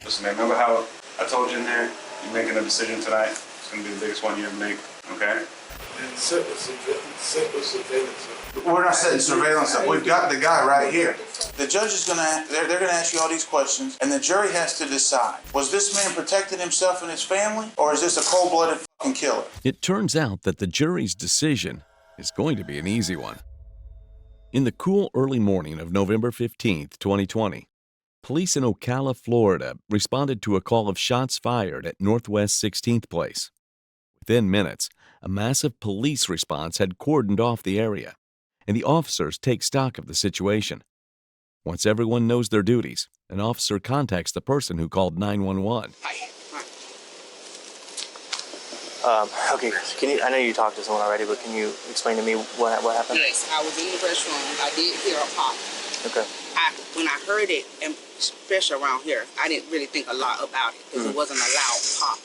Listen, man, remember how I told you in there, you're making a decision tonight? It's going to be the biggest one you ever make, okay? We're not setting surveillance up. We've got the guy right here. The judge is they're gonna ask you all these questions, and the jury has to decide. Was this man protecting himself and his family, or is this a cold-blooded fucking killer? It turns out that the jury's decision is going to be an easy one. In the cool early morning of November 15th, 2020, police in Ocala, Florida responded to a call of shots fired at Northwest 16th Place. Within minutes, a massive police response had cordoned off the area, and the officers take stock of the situation. Once everyone knows their duties, an officer contacts the person who called 911. Okay, I know you talked to someone already, but can you explain to me what happened? Yes, I was in the restroom. I did hear a pop. Okay. When I heard it, and especially around here, I didn't really think a lot about it because it wasn't a loud pop.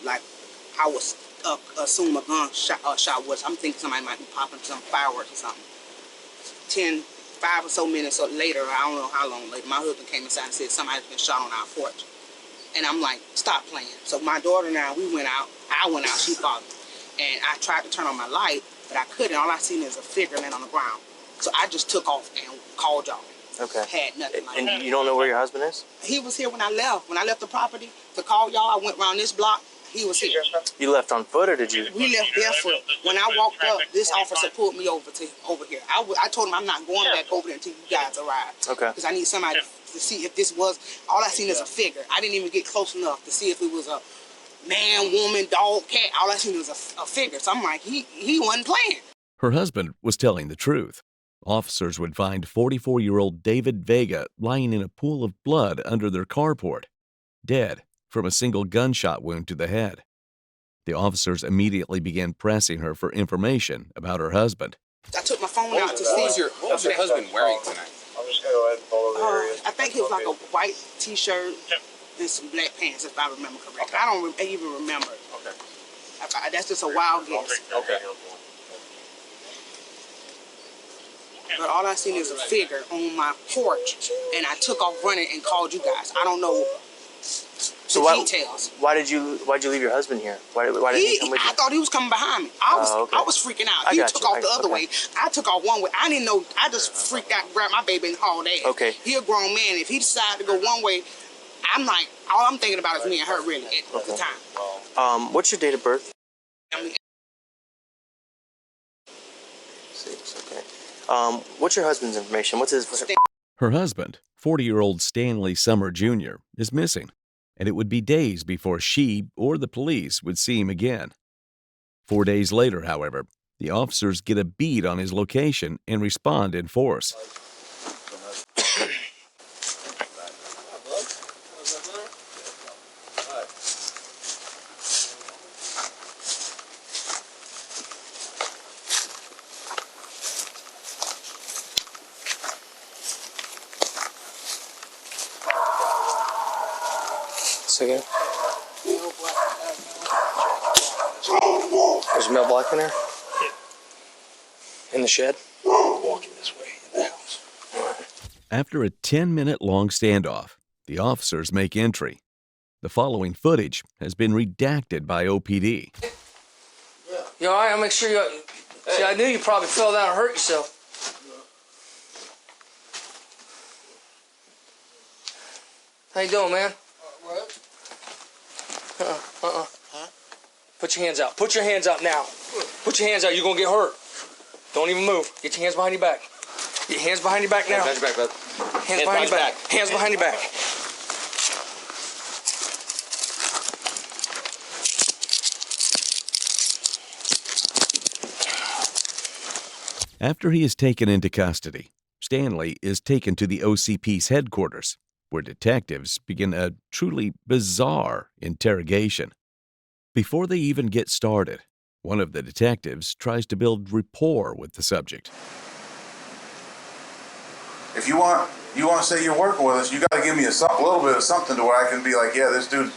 Like I was assume a gun shot was. I'm thinking somebody might be popping some fireworks or something. 5 or so minutes later, I don't know how long later, my husband came inside and said somebody's been shot on our porch. And I'm like, stop playing. So my daughter and I went out, she followed me. And I tried to turn on my light, but I couldn't. All I seen is a figure laying on the ground. So I just took off and called y'all. Okay. Had nothing like that. And you don't know where your husband is? He was here when I left. When I left the property to call y'all, I went around this block. He was here. You left on foot, or did you? We left barefoot. When I walked up, this officer pulled me over here. I told him I'm not going back over there until you guys arrive. Okay. Because I need somebody to see if this was, all I seen is a figure. I didn't even get close enough to see if it was a man, woman, dog, cat. All I seen was a figure. So I'm like, he wasn't playing. Her husband was telling the truth. Officers would find 44-year-old David Vega lying in a pool of blood under their carport, dead from a single gunshot wound to the head. The officers immediately began pressing her for information about her husband. I took my phone out to see. What was your husband wearing tonight? I'm just gonna go ahead and follow the area. I think he was like a white t-shirt and some black pants, if I remember correctly. Okay. I don't even remember. Okay. That's just a wild guess. Okay. But all I seen is a figure on my porch, and I took off running and called you guys. I don't know details. Why'd you leave your husband here? Why didn't he come with you? I thought he was coming behind me. I was freaking out. He took off the other way. I took off one way. I didn't know. I just freaked out, grabbed my baby and hauled ass. Okay. He a grown man. If he decided to go one way, I'm like, all I'm thinking about is me and her really at the time. What's your date of birth? I mean, 6. Okay. What's your husband's information? What's his? Her husband, 40-year-old Stanley Summer Jr., is missing, and it would be days before she or the police would see him again. 4 days later, however, the officers get a bead on his location and respond in force. Again. There's male black in there? In the shed? Walking this way in the house. After a 10-minute long standoff, the officers make entry. The following footage has been redacted by OPD. You alright? I'll make sure you... See, I knew you probably fell down and hurt yourself. How you doing, man? Put your hands out. Put your hands out now. Put your hands out. You're gonna get hurt. Don't even move. Get your hands behind your back. Get your hands behind your back now. Hands behind your back, bud. Hands behind your back. Hands behind your back. After he is taken into custody, Stanley is taken to the OCP's headquarters, where detectives begin a truly bizarre interrogation. Before they even get started, one of the detectives tries to build rapport with the subject. If you want to say you're working with us, you got to give me a little bit of something to where I can be like, yeah, this dude's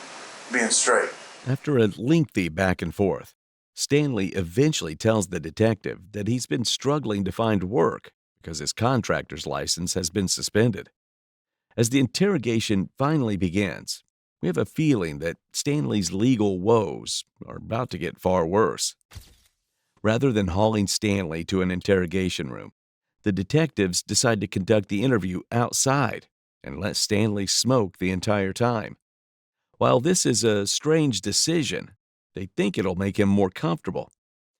being straight. After a lengthy back and forth, Stanley eventually tells the detective that he's been struggling to find work because his contractor's license has been suspended. As the interrogation finally begins, We have a feeling that Stanley's legal woes are about to get far worse. Rather than hauling Stanley to an interrogation room, the detectives decide to conduct the interview outside and let Stanley smoke the entire time. While this is a strange decision, they think it'll make him more comfortable.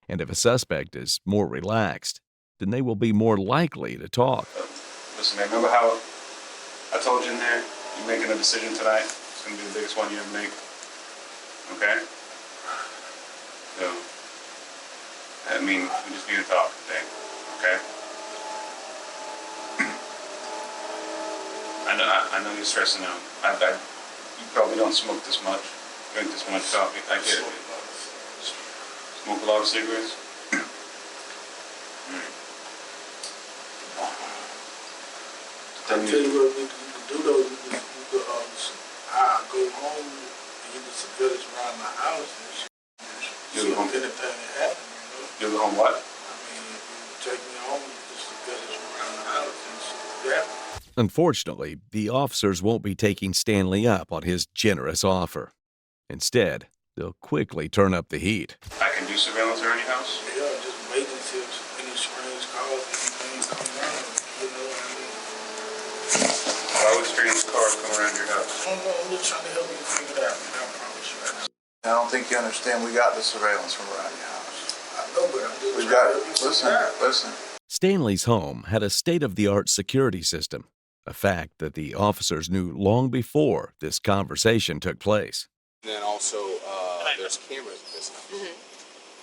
And if a suspect is more relaxed, then they will be more likely to talk. Listen, man, remember how I told you in there, you're making a decision tonight? It's going to be the biggest one you ever make. Okay? So, I mean, we just need to talk today. Okay? I know you're stressing out. You probably don't smoke this much, drink this much coffee. I get it. Smoke a lot of cigarettes? I tell you what you can do though, I go home and you can surveillance around my house and shit. You go home? Anything that happens, you know? You go home what? I mean, if you take me home, you can surveillance around the house and shit. Yeah. Unfortunately, the officers won't be taking Stanley up on his generous offer. Instead, they'll quickly turn up the heat. I can do surveillance around your house? Yeah, just waiting till any strange calls, anything come around, you know what I mean? Why would strange cars come around your house? I don't know, I'm just trying to help you figure it out, man, I promise you. I don't think you understand. We got the surveillance from around your house. I know, but I'm just We've trying got, to help you figure it out. listen. Stanley's home had a state-of-the-art security system, a fact that the officers knew long before this conversation took place. And then also, there's cameras in this house.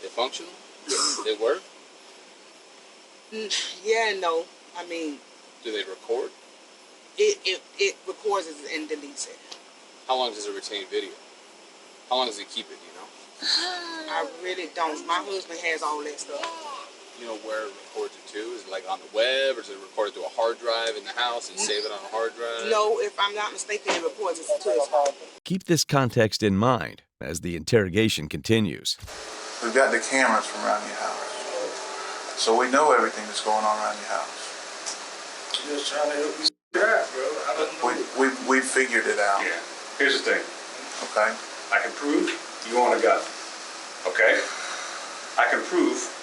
They functional? They work? Yeah, and no. I mean, Do they record? it records it and deletes it. How long does it retain video? How long does it keep it, you know? I really don't. My husband has all that stuff. You know where it records it to? Is it like on the web, or is it recorded to a hard drive in the house and save it on a hard drive? No, if I'm not mistaken, it records it to his phone. Keep this context in mind as the interrogation continues. We've got the cameras from around your house. So we know everything that's going on around your house. I'm just trying to help you figure it out, bro. I don't know. We figured it out. Yeah. Here's the thing. Okay? I can prove you own a gun. Okay? I can prove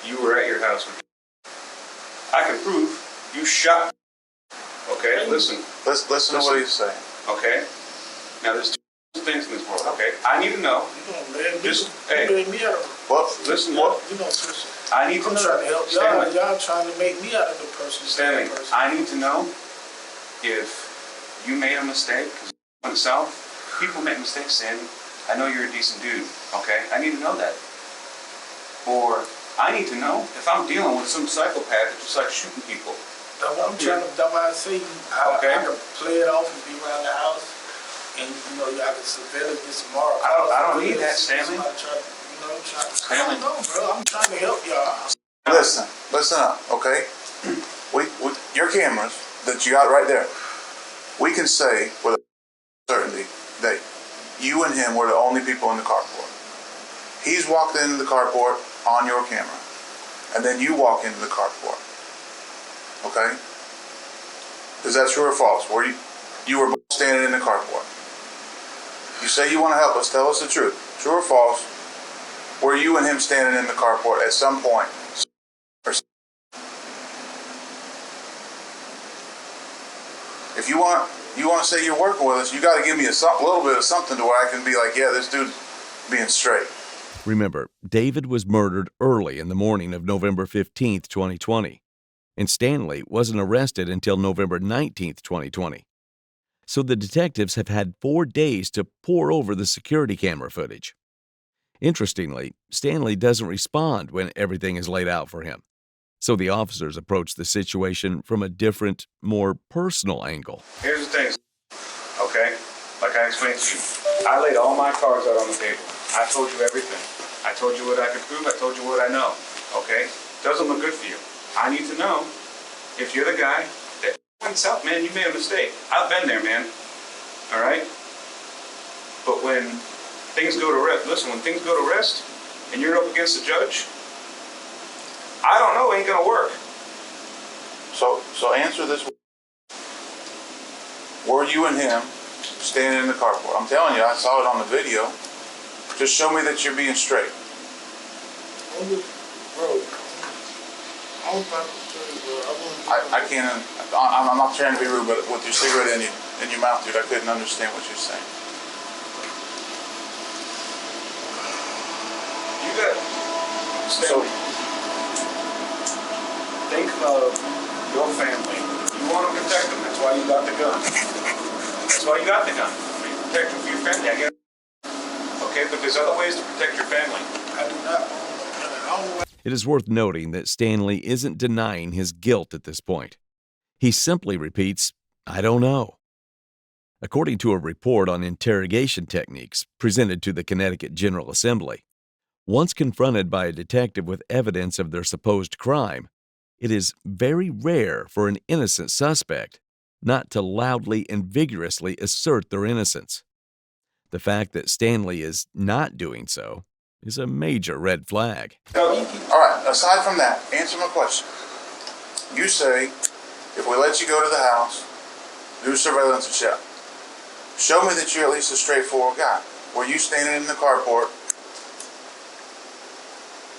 you were at your house. I can prove you shot. Okay? Listen. Listen to what he's saying. Okay? Now there's two things in this world. Okay? I need to know. You know, man, Just, you hey. made me out of Well, Listen. you know, Trisha. I need to I'm know. trying to help y'all. Stanley. Y'all trying to make me out of the person. Stanley, person. I need to know if you made a mistake. Because in the South, people make mistakes, Stanley. I know you're a decent dude, okay? I need to know that. Or I need to know if I'm dealing with some psychopath that just likes shooting people. That's what I'm trying to. That's why I say I can play it off and be around the house, and you know y'all can surveillance this tomorrow. I don't need that, Stanley. I don't know, bro. I'm trying to help y'all. Listen up, okay? We your cameras that you got right there, we can say with certainty that you and him were the only people in the carport. He's walked into the carport on your camera, and then you walk into the carport. Okay? Is that true or false? You were both standing in the carport. You say you want to help us. Tell us the truth. True or false? Were you and him standing in the carport at some point? If you want to say you're working with us, you got to give me a little bit of something to where I can be like, yeah, this dude's being straight. Remember, David was murdered early in the morning of November 15th, 2020, and Stanley wasn't arrested until November 19th, 2020. So the detectives have had 4 days to pore over the security camera footage. Interestingly, Stanley doesn't respond when everything is laid out for him. So the officers approach the situation from a different, more personal angle. Here's the thing, okay? Like I explained to you, I laid all my cards out on the table. I told you everything. I told you what I could prove. I told you what I know, okay? Doesn't look good for you. I need to know if you're the guy that went south, man, you made a mistake. I've been there, man, all right? But when things go to rest, listen, when things go to rest and you're up against the judge, I don't know, it ain't gonna work. So answer this. Were you and him standing in the carport. I'm telling you, I saw it on the video. Just show me that you're being straight. Bro, I'm about to tell you, bro. I can't. I'm not trying to be rude, but with your cigarette in your mouth, dude, I couldn't understand what you're saying. You got. So think of your family. You want to protect them. That's why you got the gun. That's why you got the gun. You protect them for your family. I get it. Okay, but there's other ways to protect your family. I do not. It is worth noting that Stanley isn't denying his guilt at this point. He simply repeats, "I don't know." According to a report on interrogation techniques presented to the Connecticut General Assembly, once confronted by a detective with evidence of their supposed crime, it is very rare for an innocent suspect not to loudly and vigorously assert their innocence. The fact that Stanley is not doing so is a major red flag. All right, aside from that, answer my question. You say, if we let you go to the house, do surveillance and shit, show me that you're at least a straightforward guy. Were you standing in the carport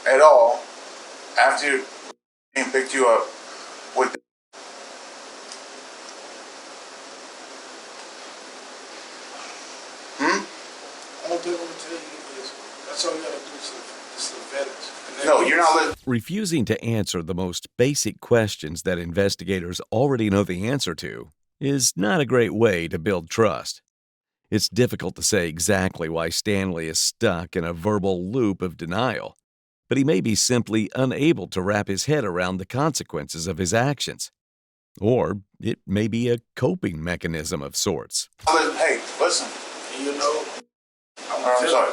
at all after your picked you up with the All they're going to tell you is, that's all you got to do is surveillance. No, you're not listening. Refusing to answer the most basic questions that investigators already know the answer to is not a great way to build trust. It's difficult to say exactly why Stanley is stuck in a verbal loop of denial, but he may be simply unable to wrap his head around the consequences of his actions. Or it may be a coping mechanism of sorts. Hey, listen. You know, I'm sorry.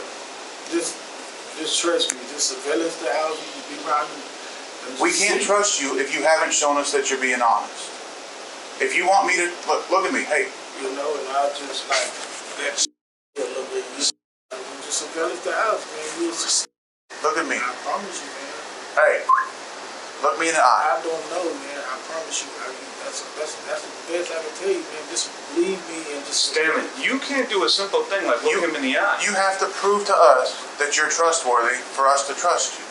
Just trust me. Just surveillance the house. You be around. We can't trust you if you haven't shown us that you're being honest. If you want me to look at me, hey. You know, and I'll just like that a little bit. You just surveillance the house, man. You just look at me. I promise you, man. Hey, look me in the eye. I don't know, man. I promise you. That's the best I can tell you, man. Just believe me and just. Stanley, you can't do a simple thing like look him in the eye. You have to prove to us that you're trustworthy for us to trust you.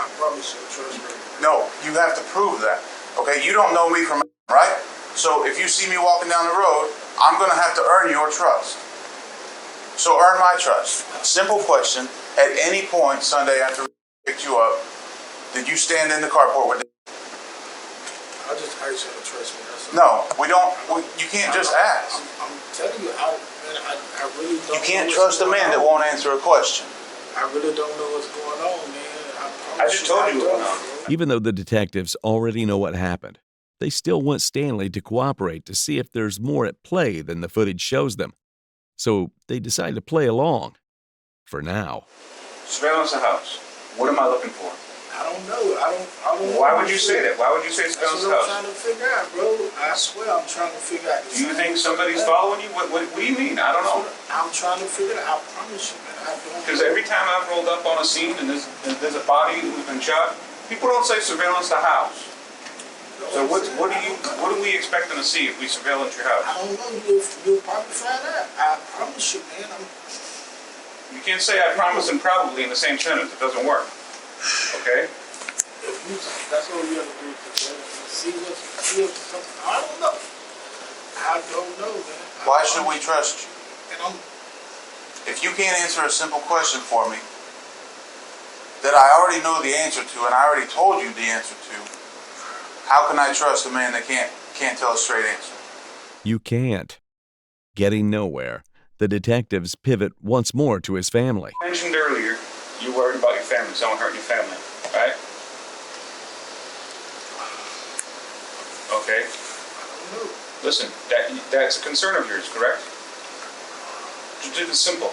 I promise you, trust me. No, you have to prove that. Okay, you don't know me from right? So if you see me walking down the road, I'm going to have to earn your trust. So earn my trust. Simple question. At any point Sunday after we picked you up, did you stand in the carport with I just ask you to trust me. No, we don't. You can't just ask. I'm telling you, I really don't. You can't trust a man that won't answer a question. I really don't know what's going on, man. I just told you what's going on. Even though the detectives already know what happened, they still want Stanley to cooperate to see if there's more at play than the footage shows them. So they decide to play along. For now. Surveillance the house. What am I looking for? I don't know. I don't. Why would you say that? Why would you say surveillance the That's what house? I'm trying to figure out, bro. I swear I'm trying to figure out. Do you think somebody's following you? What do you mean? I don't know. I'm trying to figure it out. I promise you, man. I don't. Because every time I've rolled up on a scene and there's a body who's been shot, people don't say surveillance the house. So what are we expecting to see if we surveillance your house? I don't know. You'll probably find out. I promise you, man. You can't say I promise and probably in the same sentence. It doesn't work. Okay? That's all you have to do. See something. I don't know. I don't know, man. Why should we trust you? And If you can't answer a simple question for me that I already know the answer to and I already told you the answer to, how can I trust a man that can't tell a straight answer? You can't. Getting nowhere, the detectives pivot once more to his family. I mentioned earlier, you're worried about your family, someone hurting your family, right? Okay. Listen, that's a concern of yours, correct? Just do this simple.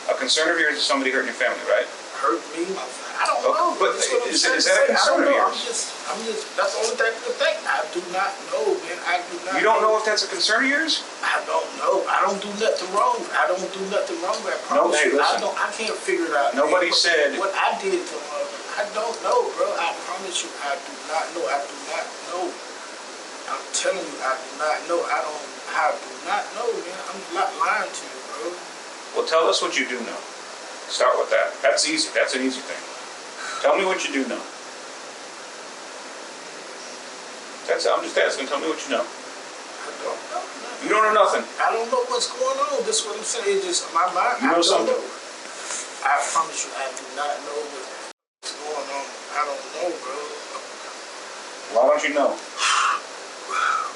A concern of yours is somebody hurting your family, right? Hurt me, my family. I don't know. But is that a concern of yours? I'm just, that's the only thing I can think. I do not know, man. I do not. You don't know if that's a concern of yours? I don't know. I don't do nothing wrong. I don't do nothing wrong. I promise you. Listen. I can't figure it out. Nobody man. said what I did to her. I don't know, bro. I promise you. I do not know. I do not know. I'm telling you, I do not know. I I do not know, man. I'm not lying to you, bro. Well, tell us what you do know. Start with that. That's easy. That's an easy thing. Tell me what you do know. That's it. I'm just asking. Tell me what you know. I don't know. You don't know nothing. I don't know what's going on. This is what I'm saying. It's just my mind. You know something. I promise you, I do not know what's going on. I don't know, bro. Why don't you know?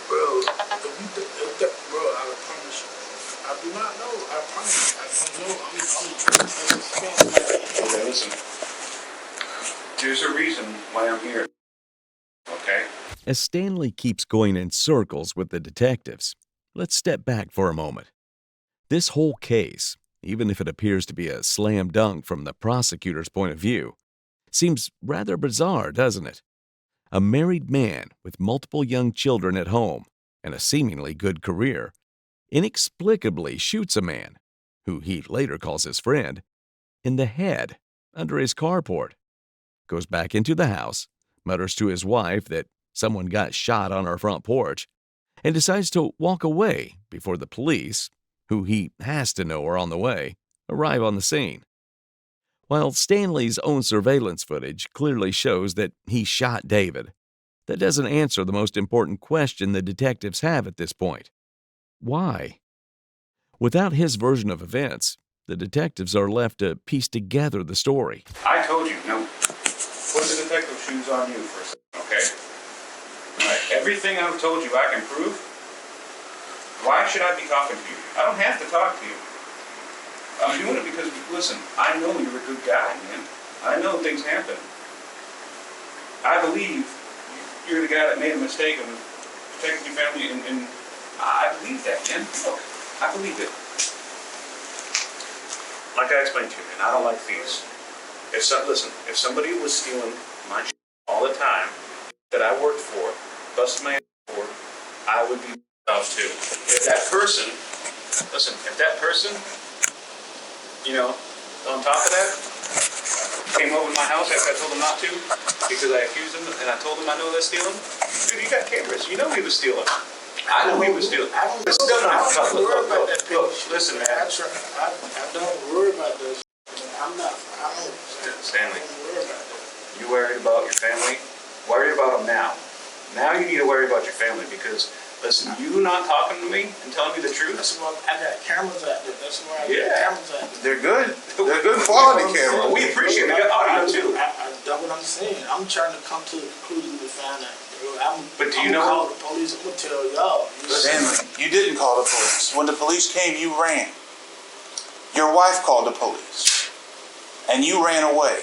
Bro, bro, I promise you. I do not know. I promise you. I don't know. Okay, listen. There's a reason why I'm here. Okay? As Stanley keeps going in circles with the detectives, let's step back for a moment. This whole case, even if it appears to be a slam dunk from the prosecutor's point of view, seems rather bizarre, doesn't it? A married man with multiple young children at home and a seemingly good career inexplicably shoots a man, who he later calls his friend, in the head under his carport, goes back into the house, mutters to his wife that someone got shot on her front porch, and decides to walk away before the police, who he has to know are on the way, arrive on the scene. While Stanley's own surveillance footage clearly shows that he shot David, that doesn't answer the most important question the detectives have at this point. Why? Without his version of events, the detectives are left to piece together the story. I told you. Now, put the detective shoes on you for a second, okay? All right. Everything I've told you I can prove. Why should I be talking to you? I don't have to talk to you. I'm doing it because, listen, I know you're a good guy, man. I know things happen. I believe you're the guy that made a mistake and protected your family, and I believe that, man. Look, I believe it. Like I explained to you, man, I don't like thieves. Listen, if somebody was stealing my shit all the time that I worked for, busted my ass for, I would be off too. If that person, on top of that, came over to my house after I told him not to, because I accused him and I told him I know they're stealing. Dude, you got cameras. You know he was stealing. I know he was stealing. I don't worry about that. Listen, man. I don't worry about this. I don't Stanley, worry about that. you worried about your family? Worry about them now. Now you need to worry about your family because, listen, you not talking to me and telling me the truth. That's why I got cameras out there. That's why I got cameras out there. They're good. They're good quality cameras. We appreciate it. We got audio too. That's what I'm saying. I'm trying to come to the conclusion to find out. But do you know? Call the police. I'm gonna tell y'all. Stanley, you didn't call the police. When the police came, you ran. Your wife called the police, and you ran away.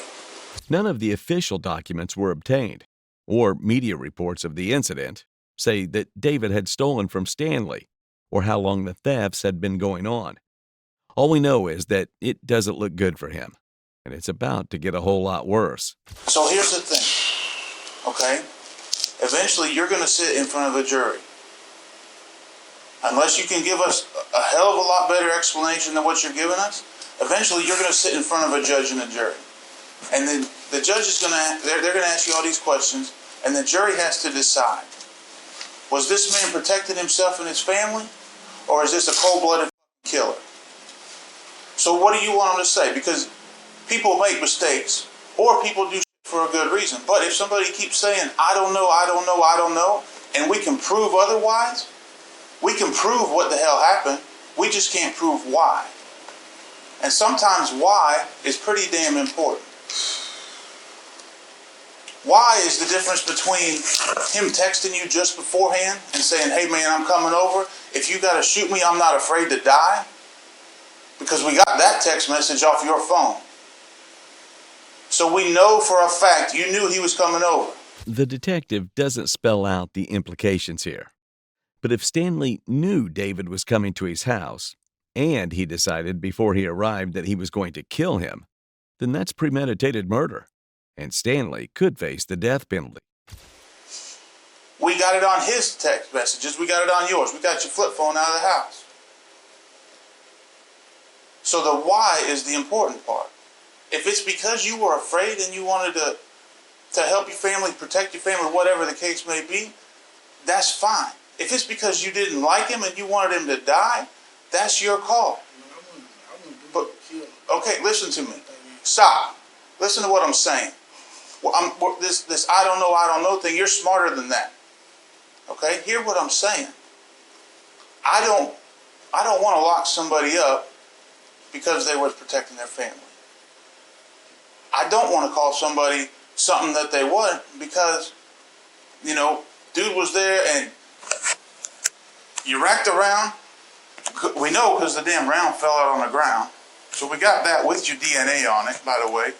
None of the official documents were obtained, or media reports of the incident say that David had stolen from Stanley or how long the thefts had been going on. All we know is that it doesn't look good for him, and it's about to get a whole lot worse. So here's the thing, okay? Eventually, you're going to sit in front of a jury. Unless you can give us a hell of a lot better explanation than what you're giving us, eventually you're going to sit in front of a judge and a jury. And then the judge is going to, they're going to ask you all these questions, and the jury has to decide. Was this man protecting himself and his family, or is this a cold-blooded killer? So what do you want them to say? Because people make mistakes, or people do shit for a good reason. But if somebody keeps saying, I don't know, I don't know, I don't know, and we can prove otherwise, we can prove what the hell happened, we just can't prove why. And sometimes why is pretty damn important. Why is the difference between him texting you just beforehand and saying, hey man, I'm coming over. If you gotta shoot me, I'm not afraid to die. Because we got that text message off your phone. So we know for a fact you knew he was coming over. The detective doesn't spell out the implications here. But if Stanley knew David was coming to his house, and he decided before he arrived that he was going to kill him, then that's premeditated murder, and Stanley could face the death penalty. We got it on his text messages. We got it on yours. We got your flip phone out of the house. So the why is the important part. If it's because you were afraid and you wanted to help your family, protect your family, whatever the case may be, that's fine. If it's because you didn't like him and you wanted him to die, that's your call. But, okay, listen to me. Stop. Listen to what I'm saying. Well, this I don't know thing, you're smarter than that. Okay? Hear what I'm saying. I don't want to lock somebody up because they were protecting their family. I don't want to call somebody something that they weren't because, dude was there and you racked around. We know because the damn round fell out on the ground. So we got that with your DNA on it, by the way.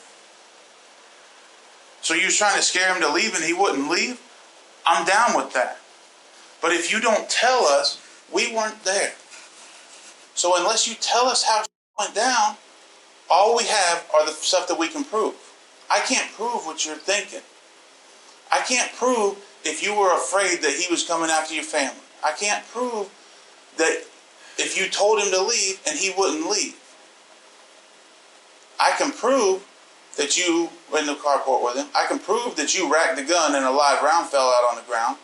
So you was trying to scare him to leave and he wouldn't leave? I'm down with that. But if you don't tell us, we weren't there. So unless you tell us how it went down, all we have are the stuff that we can prove. I can't prove what you're thinking. I can't prove if you were afraid that he was coming after your family. I can't prove that if you told him to leave and he wouldn't leave. I can prove that you were in the carport with him. I can prove that you racked the gun and a live round fell out on the ground.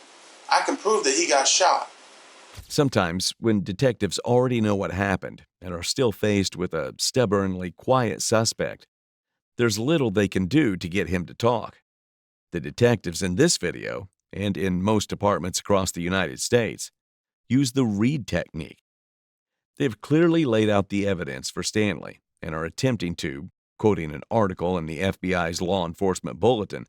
I can prove that he got shot. Sometimes, when detectives already know what happened and are still faced with a stubbornly quiet suspect, there's little they can do to get him to talk. The detectives in this video, and in most departments across the United States, use the read technique. They've clearly laid out the evidence for Stanley and are attempting to, quoting an article in the FBI's Law Enforcement Bulletin,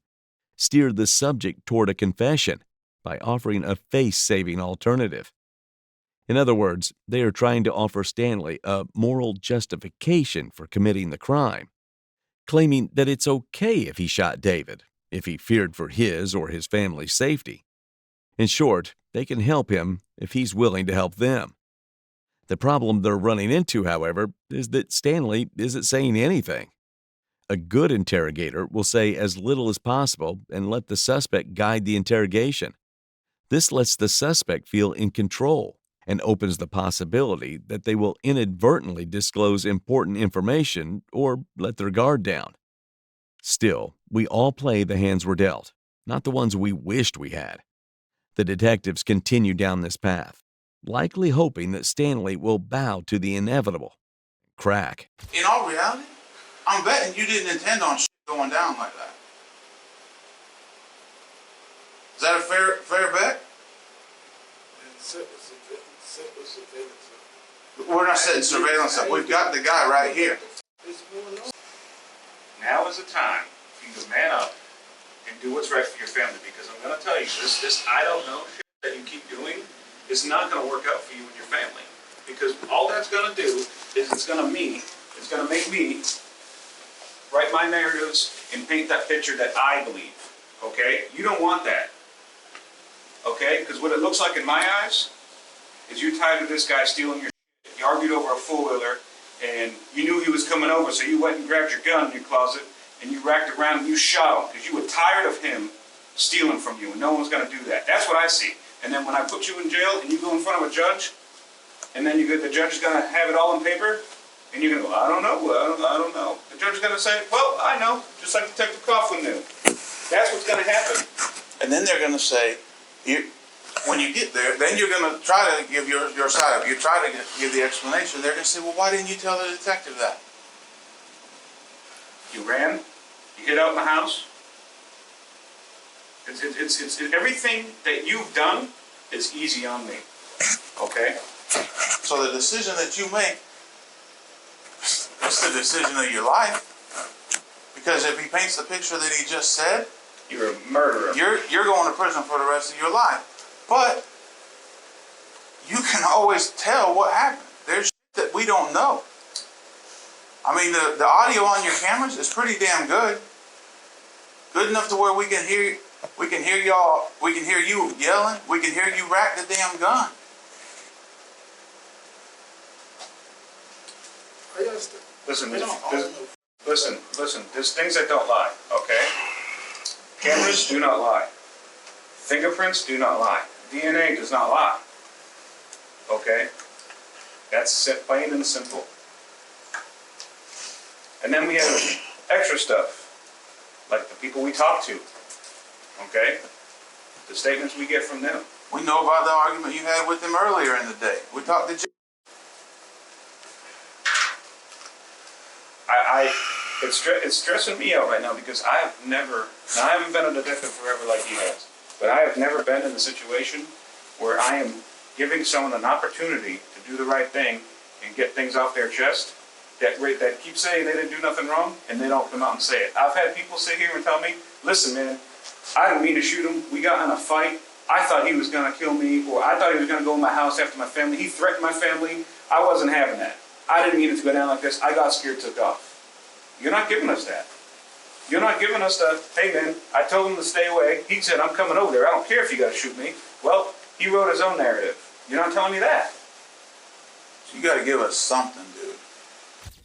steer the subject toward a confession by offering a face-saving alternative. In other words, they are trying to offer Stanley a moral justification for committing the crime, claiming that it's okay if he shot David, if he feared for his or his family's safety. In short, they can help him if he's willing to help them. The problem they're running into, however, is that Stanley isn't saying anything. A good interrogator will say as little as possible and let the suspect guide the interrogation. This lets the suspect feel in control and opens the possibility that they will inadvertently disclose important information or let their guard down. Still, we all play the hands we're dealt, not the ones we wished we had. The detectives continue down this path, likely hoping that Stanley will bow to the inevitable. Crack. In all reality, I'm betting you didn't intend on shit going down like that. Is that a fair bet? We're not setting surveillance up. We've got the guy right here. Now is the time for you to man up and do what's right for your family, because I'm going to tell you, this I don't know shit that you keep doing is not going to work out for you and your family. Because all that's going to do is it's going to make me write my narratives and paint that picture that I believe. Okay? You don't want that. Okay? Because what it looks like in my eyes is you tied to this guy stealing your shit. You argued over a four-wheeler, and you knew he was coming over, so you went and grabbed your gun in your closet, and you racked around and you shot him because you were tired of him stealing from you, and no one's going to do that. That's what I see. And then when I put you in jail and you go in front of a judge, and then the judge is going to have it all in paper, and you're going to go, I don't know. The judge is going to say, well, I know, just like Detective Coughlin knew. That's what's going to happen. And then they're going to say, when you get there, then you're going to try to give your side up. You try to give the explanation. They're going to say, well, why didn't you tell the detective that? You ran. You hid out in the house. It's everything that you've done is easy on me. Okay? So the decision that you make, it's the decision of your life. Because if he paints the picture that he just said, you're a murderer. You're going to prison for the rest of your life. But you can always tell what happened. There's shit that we don't know. I mean, the audio on your cameras is pretty damn good. Good enough to where we can hear y'all, we can hear you yelling, we can hear you rack the damn gun. Listen, there's things that don't lie, okay? Cameras do not lie. Fingerprints do not lie. DNA does not lie. Okay? That's plain and simple. And then we have extra stuff, like the people we talk to, okay? The statements we get from them. We know about the argument you had with him earlier in the day. We talked to It's stressing me out right now because I have never, now I haven't been a detective forever like he has, but I have never been in a situation where I am giving someone an opportunity to do the right thing and get things off their chest that keep saying they didn't do nothing wrong and they don't come out and say it. I've had people sit here and tell me, listen man, I didn't mean to shoot him. We got in a fight. I thought he was going to kill me, or I thought he was going to go in my house after my family. He threatened my family. I wasn't having that. I didn't mean it to go down like this. I got scared, took off. You're not giving us that. You're not giving us the, hey man, I told him to stay away. He said, I'm coming over there. I don't care if you got to shoot me. Well, he wrote his own narrative. You're not telling me that. So you got to give us something, dude.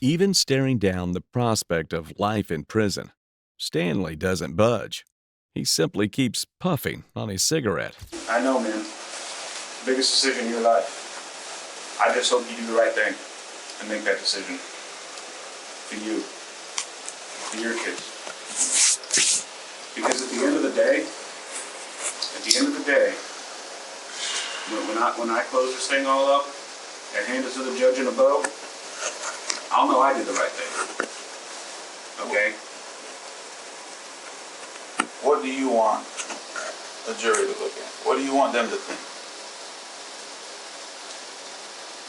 Even staring down the prospect of life in prison, Stanley doesn't budge. He simply keeps puffing on his cigarette. I know, man. Biggest decision in your life. I just hope you do the right thing and make that decision. For you. For your kids. Because at the end of the day, when I close this thing all up and hand it to the judge in a bow, I'll know I did the right thing. Okay? What do you want the jury to look at? What do you want them to think?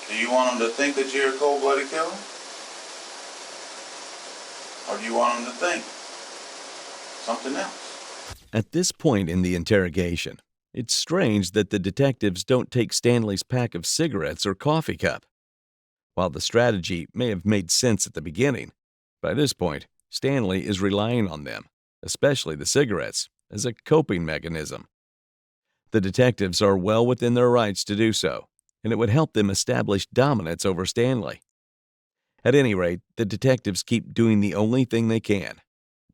Do you want them to think that you're a cold-blooded killer? Or do you want them to think something else? At this point in the interrogation, it's strange that the detectives don't take Stanley's pack of cigarettes or coffee cup. While the strategy may have made sense at the beginning, by this point, Stanley is relying on them, especially the cigarettes, as a coping mechanism. The detectives are well within their rights to do so, and it would help them establish dominance over Stanley. At any rate, the detectives keep doing the only thing they can,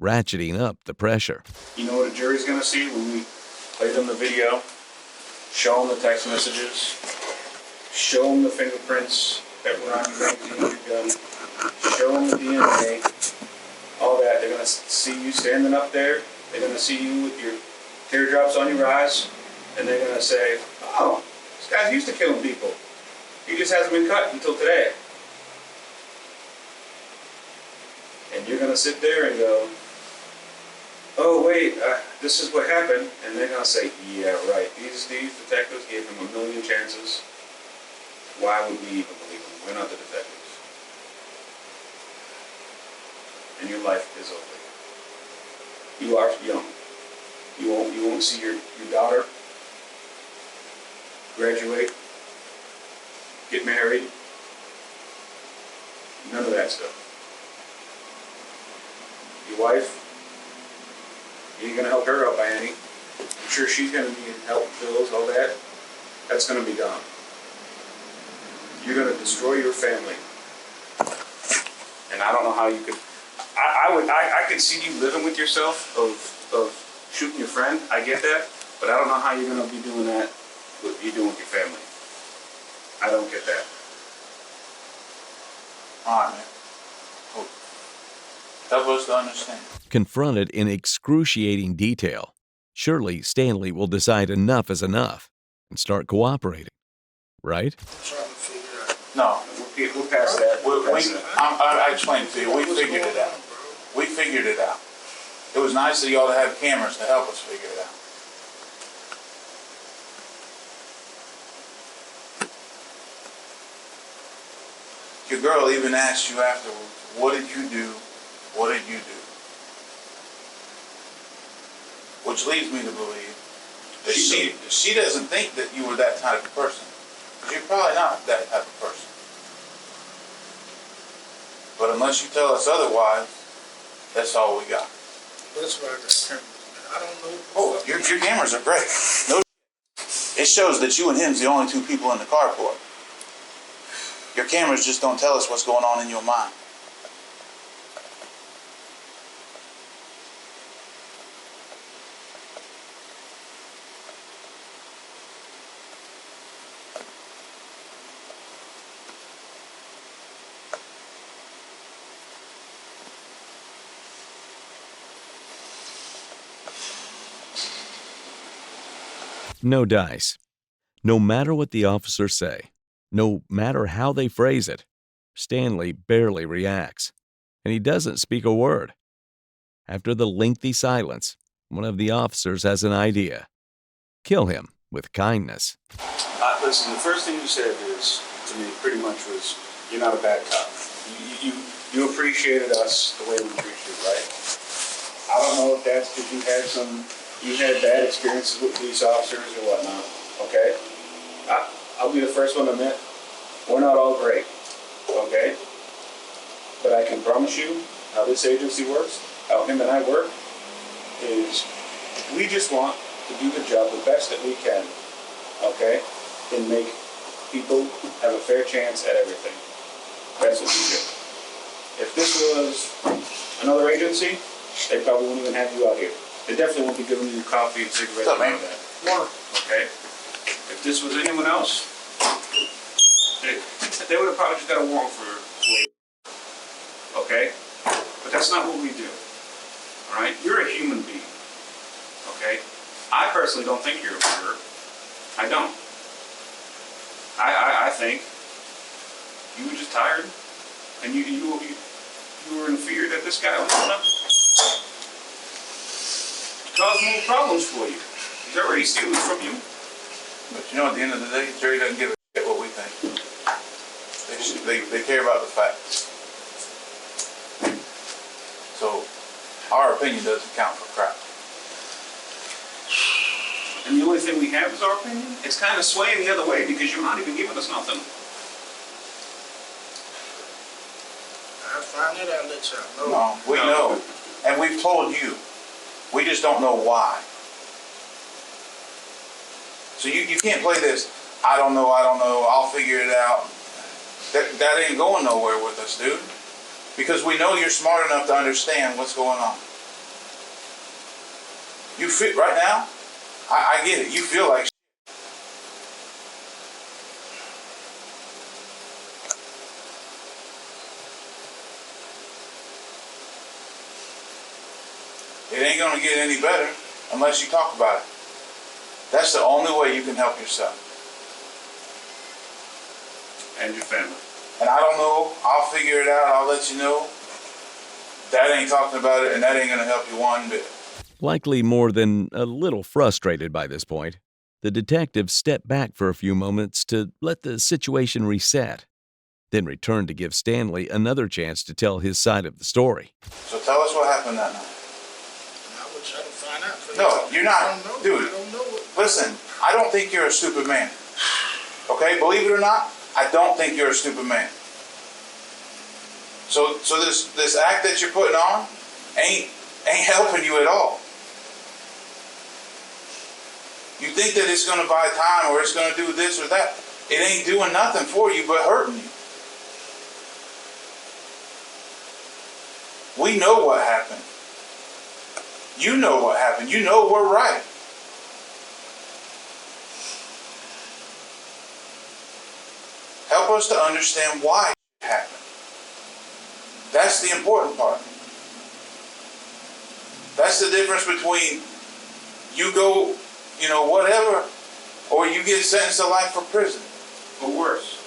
ratcheting up the pressure. You know what a jury's going to see when we play them the video, show them the text messages, show them the fingerprints that were on your gun, show them the DNA, all that. They're going to see you standing up there. They're going to see you with your teardrops on your eyes, and they're going to say, oh, this guy's used to killing people. He just hasn't been cut until today. And you're going to sit there and go, oh wait, this is what happened. And they're going to say, yeah, right. These detectives gave him a million chances. Why would we even believe them? We're not the detectives. And your life is over. You are young. You won't see your daughter graduate, get married, none of that stuff. Your wife, you ain't gonna help her out by any. I'm sure she's gonna need help, bills, all that. That's gonna be gone. You're gonna destroy your family. And I don't know how you could. I could see you living with yourself of shooting your friend. I get that, but I don't know how you're gonna be doing that. What you doing with your family? I don't get that. All right, man. Cool. Help us to understand. Confronted in excruciating detail, surely Stanley will decide enough is enough and start cooperating, right? I'm trying to figure out. No, We'll pass that. I explained to you. We figured it out. We figured it out. It was nice of y'all to have cameras to help us figure it out. Your girl even asked you afterwards, what did you do? What did you do? Which leads me to believe that she doesn't think that you were that type of person. You're probably not that type of person. But unless you tell us otherwise, that's all we got. That's why I got cameras, man. I don't know. Oh, your cameras are great. No, it shows that you and him's the only two people in the carport. Your cameras just don't tell us what's going on in your mind. No dice, No matter what the officers say, no matter how they phrase it, Stanley barely reacts, and he doesn't speak a word. After the lengthy silence, one of the officers has an idea. Kill him with kindness. Listen, the first thing you said to me pretty much was, you're not a bad cop. You appreciated us the way we treat you, right? I don't know if that's because you had bad experiences with police officers or whatnot, okay? I'll be the first one to admit, we're not all great, okay? But I can promise you how this agency works, how him and I work, is we just want to do the job the best that we can, okay? And make people have a fair chance at everything. That's what we do. If this was another agency, they probably wouldn't even have you out here. They definitely won't be giving you coffee and cigarettes and all that. Water. Okay? If this was anyone else, they would have probably just got a warrant for you. Okay? But that's not what we do. Alright? You're a human being. Okay? I personally don't think you're a murderer. I don't. I think you were just tired, and you were in fear that this guy was gonna cause more problems for you. He's already stealing from you. But you know, at the end of the day, the jury doesn't give a shit what we think. They care about the facts. So our opinion doesn't count for crap. And the only thing we have is our opinion. It's kind of swaying the other way because you're not even giving us nothing. I find it, I'll let y'all know. No, we know. And we've told you. We just don't know why. So you can't play this, I don't know, I'll figure it out. That ain't going nowhere with us, dude. Because we know you're smart enough to understand what's going on. You fit right now, I get it, you feel like it ain't gonna get any better unless you talk about it. That's the only way you can help yourself. And your family. And I don't know, I'll figure it out, I'll let you know. That ain't talking about it, and that ain't gonna help you one bit. Likely more than a little frustrated by this point, the detective stepped back for a few moments to let the situation reset, then returned to give Stanley another chance to tell his side of the story. So tell us what happened that night. I would try to find out for No, you're not. I don't know. Dude, I don't know what. Listen, I don't think you're a stupid man. Okay, believe it or not, I don't think you're a stupid man. So this act that you're putting on ain't helping you at all. You think that it's going to buy time or it's going to do this or that. It ain't doing nothing for you but hurting you. We know what happened. You know what happened. You know we're right. Help us to understand why it happened. That's the important part. That's the difference between you go, whatever, or you get sentenced to life for prison. Or worse.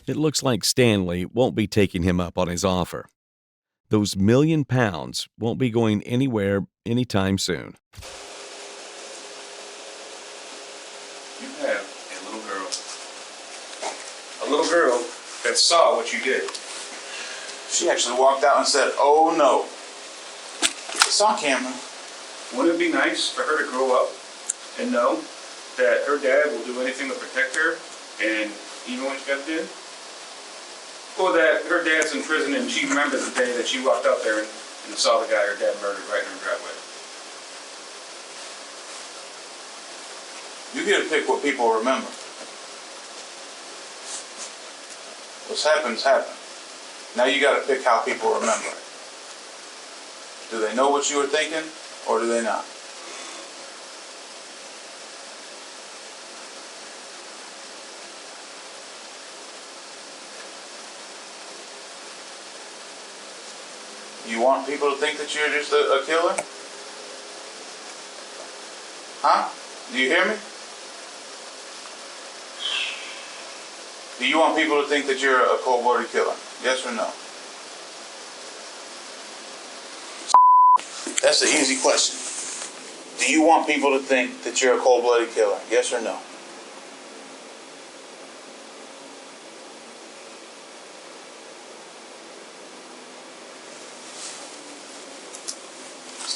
It looks like Stanley won't be taking him up on his offer. Those £1 million won't be going anywhere anytime soon. You have a little girl that saw what you did. She actually walked out and said, "Oh no." It's on camera. Wouldn't it be nice for her to grow up and know that her dad will do anything to protect her, and even when she got dead? Or that her dad's in prison and she remembers the day that she walked out there and saw the guy her dad murdered right in her driveway. You get to pick what people remember. What's happened's happened. Now you got to pick how people remember it. Do they know what you were thinking, or do they not? You want people to think that you're just a killer? Huh? Do you hear me? Do you want people to think that you're a cold-blooded killer? Yes or no? That's an easy question. Do you want people to think that you're a cold-blooded killer? Yes or no?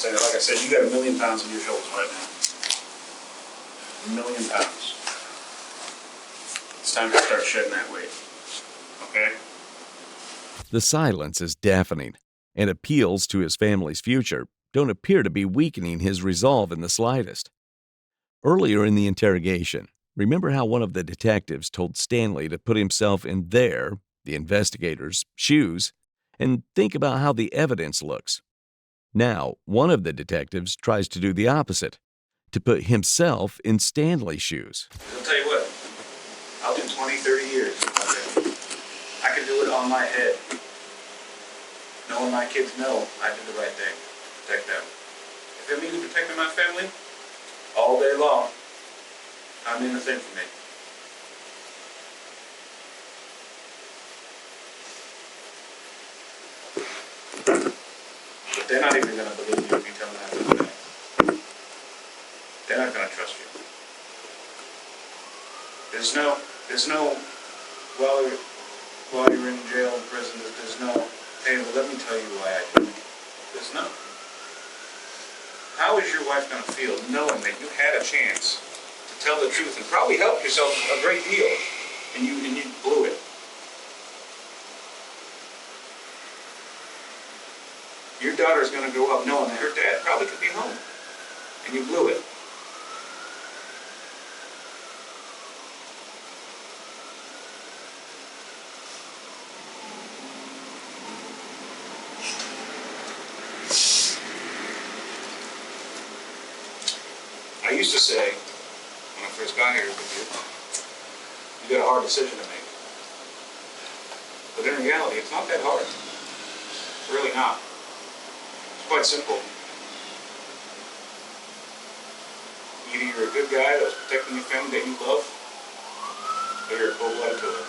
Like I said, you got 1 million pounds on your shoulders right now. 1 million pounds. It's time to start shedding that weight. Okay? The silence is deafening, and appeals to his family's future don't appear to be weakening his resolve in the slightest. Earlier in the interrogation, remember how one of the detectives told Stanley to put himself in their, the investigators', shoes and think about how the evidence looks. Now, one of the detectives tries to do the opposite, to put himself in Stanley's shoes. I'll tell you what, I'll do 20, 30 years. Okay? I can do it on my head. Knowing my kids know I did the right thing. Protect them. If it means protecting my family, all day long, I mean the same for me. But they're not even going to believe you if you tell them that to do that. They're not going to trust you. There's no, while you're in jail and prison, there's no, hey, well, let me tell you why I did it. There's no. How is your wife going to feel knowing that you had a chance to tell the truth and probably help yourself a great deal, and you blew it? Your daughter's going to grow up knowing that her dad probably could be home, and you blew it. I used to say, when I first got here with you got a hard decision to make. But in reality, it's not that hard. It's really not. It's quite simple. Either you're a good guy that's protecting your family that you love, or you're a cold-blooded killer.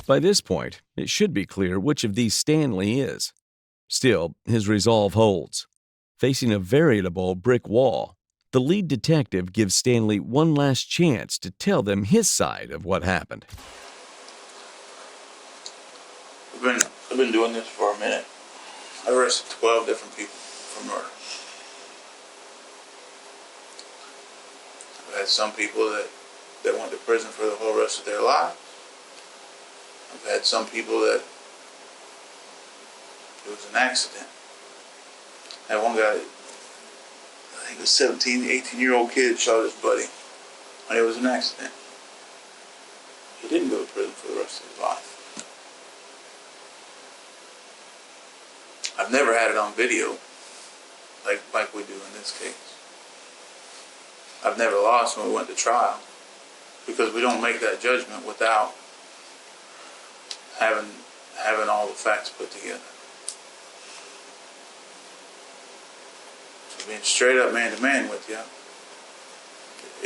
By this point, it should be clear which of these Stanley is. Still, his resolve holds. Facing a veritable brick wall, the lead detective gives Stanley one last chance to tell them his side of what happened. I've been doing this for a minute. I arrested 12 different people for murder. I've had some people that went to prison for the whole rest of their lives. I've had some people that it was an accident. I had one guy, I think a 17, 18-year-old kid shot his buddy, and it was an accident. He didn't go to prison for the rest of his life. I've never had it on video, like we do in this case. I've never lost when we went to trial, because we don't make that judgment without having all the facts put together. So being straight up man to man with you,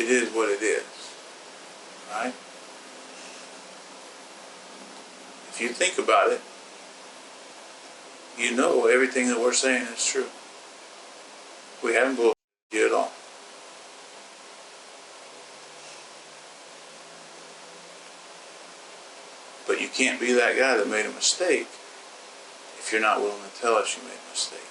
it is what it is, right? If you think about it, you know everything that we're saying is true. We haven't bullshitted you at all. But you can't be that guy that made a mistake if you're not willing to tell us you made a mistake.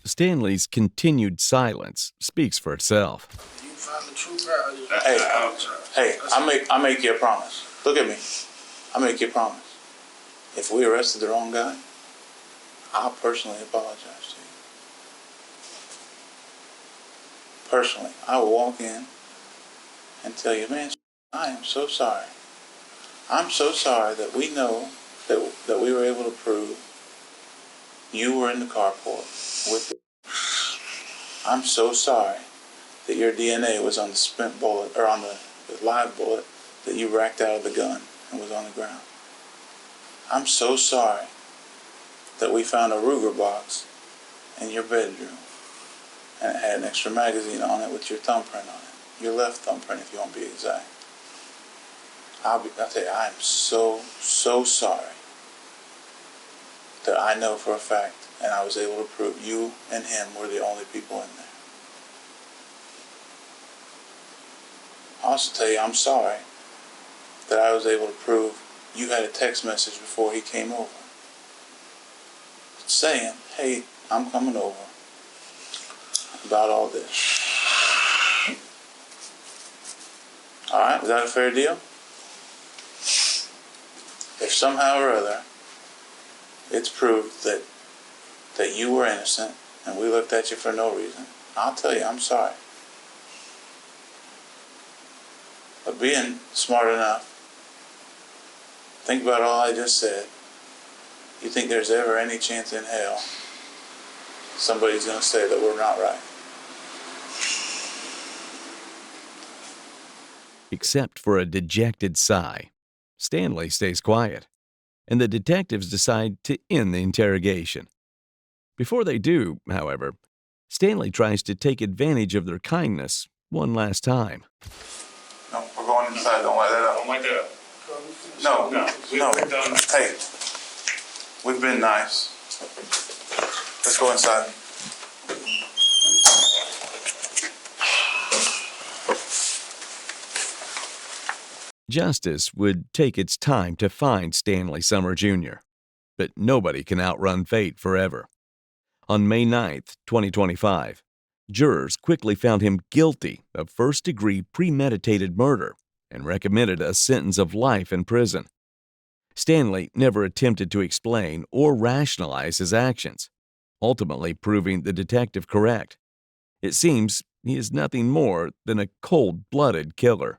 Stanley's continued silence speaks for itself. You find the truth out. Hey, I make you a promise. Look at me. I make you a promise. If we arrested the wrong guy, I'll personally apologize to you. Personally, I will walk in and tell you, man, I am so sorry. I'm so sorry that we know that we were able to prove you were in the carport with I'm so sorry that your DNA was on the spent bullet, or on the live bullet that you racked out of the gun and was on the ground. I'm so sorry that we found a Ruger box in your bedroom and it had an extra magazine on it with your thumbprint on it. Your left thumbprint, if you want to be exact. I'll tell you, I am so sorry that I know for a fact, and I was able to prove you and him were the only people in there. I also tell you, I'm sorry that I was able to prove you had a text message before he came over saying, hey, I'm coming over about all this. Alright, is that a fair deal? If somehow or other it's proved that you were innocent and we looked at you for no reason, I'll tell you, I'm sorry. But being smart enough, think about all I just said. You think there's ever any chance in hell somebody's going to say that we're not right? Except for a dejected sigh, Stanley stays quiet, and the detectives decide to end the interrogation. Before they do, however, Stanley tries to take advantage of their kindness one last time. No, we're going inside. Don't light that up. Don't light that up. No. We're done. Hey, we've been nice. Let's go inside. Justice would take its time to find Stanley Summer Jr., but nobody can outrun fate forever. On May 9th, 2025, jurors quickly found him guilty of first-degree premeditated murder and recommended a sentence of life in prison. Stanley never attempted to explain or rationalize his actions, ultimately proving the detective correct. It seems he is nothing more than a cold-blooded killer.